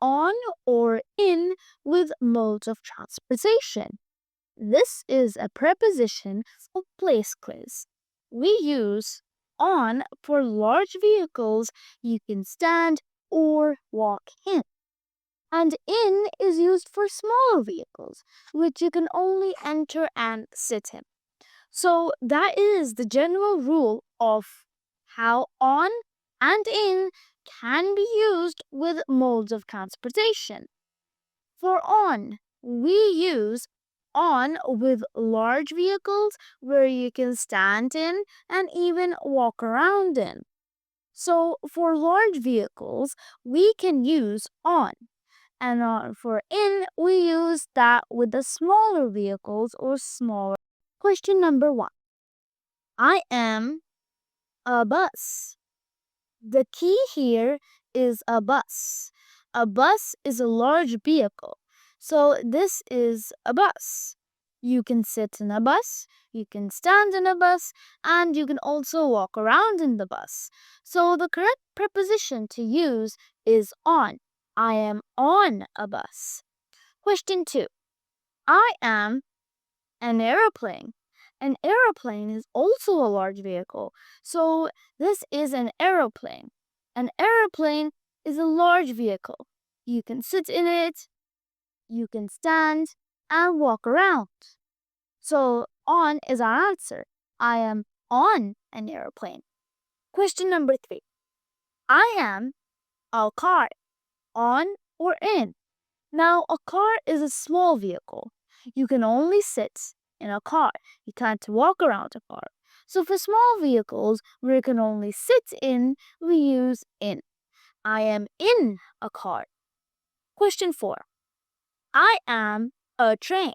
on or in with modes of transportation. This is a preposition of place quiz. We use on for large vehicles you can stand or walk in. And in is used for smaller vehicles, which you can only enter and sit in. So that is the general rule of how on and in can be used with modes of transportation. For on, we use on with large vehicles where you can stand in and even walk around in. So for large vehicles, we can use on. And for in, we use that with the smaller vehicles or smaller. Question number 1. I am a bus. The key here is a bus. A bus is a large vehicle. So this is a bus. You can sit in a bus, you can stand in a bus, and you can also walk around in the bus. So the correct preposition to use is on. I am on a bus. Question 2. I am an aeroplane. An aeroplane is also a large vehicle. So this is an aeroplane. An aeroplane is a large vehicle. You can sit in it, you can stand, and walk around. So on is our answer. I am on an airplane. Question number 3. I am a car. On or in? Now, a car is a small vehicle. You can only sit in a car. You can't walk around a car. So for small vehicles where you can only sit in, we use in. I am in a car. Question 4. I am a train.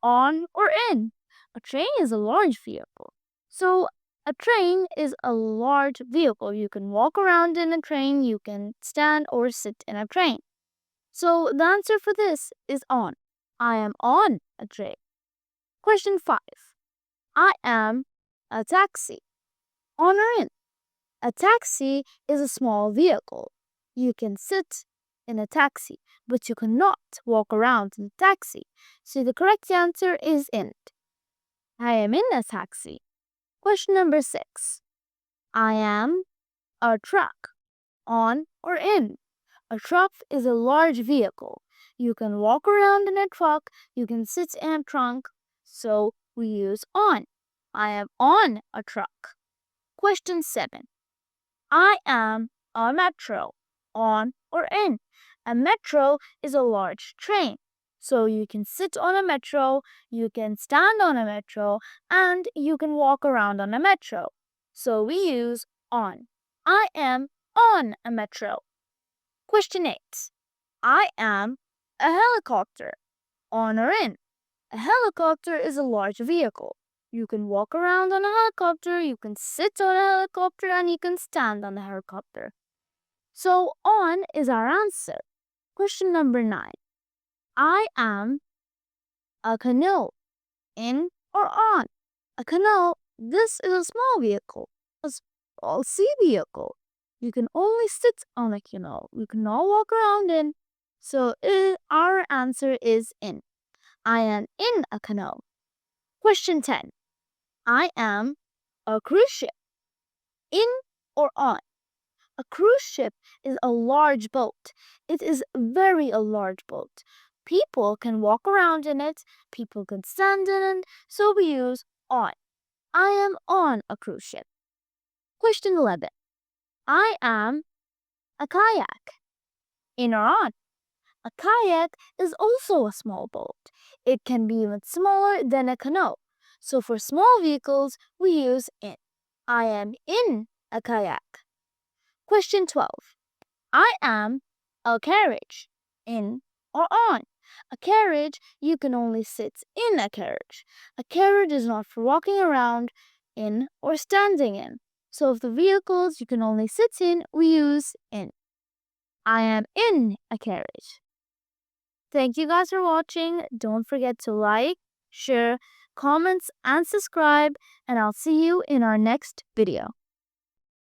On or in? A train is a large vehicle. So a train is a large vehicle. You can walk around in a train, you can stand or sit in a train. So the answer for this is on. I am on a train. Question 5. I am a taxi. On or in? A taxi is a small vehicle. You can sit in a taxi, but you cannot walk around in a taxi. So the correct answer is in. I am in a taxi. Question number 6. I am a truck. On or in? A truck is a large vehicle. You can walk around in a truck, you can sit in a trunk, so we use on. I am on a truck. Question 7. I am a metro. On or in? A metro is a large train. So you can sit on a metro, you can stand on a metro, and you can walk around on a metro. So we use on. I am on a metro. Question 8. I am a helicopter. On or in? A helicopter is a large vehicle. You can walk around on a helicopter, you can sit on a helicopter, and you can stand on a helicopter. So on is our answer. Question number 9. I am a canoe. In or on? A canoe, this is a small vehicle, a small sea vehicle. You can only sit on a canoe. You cannot walk around in. So our answer is in. I am in a canoe. Question 10. I am a cruise ship. In or on? A cruise ship is a large boat. It is very a large boat. People can walk around in it, people can stand in it, so we use on. I am on a cruise ship. Question 11. I am a kayak. In or on? A kayak is also a small boat. It can be even smaller than a canoe. So for small vehicles, we use in. I am in a kayak. Question 12. I am a carriage. In or on? A carriage, you can only sit in a carriage. A carriage is not for walking around in or standing in. So if the vehicles you can only sit in, we use in. I am in a carriage. Thank you guys for watching. Don't forget to like, share, comments, and subscribe, and I'll see you in our next video.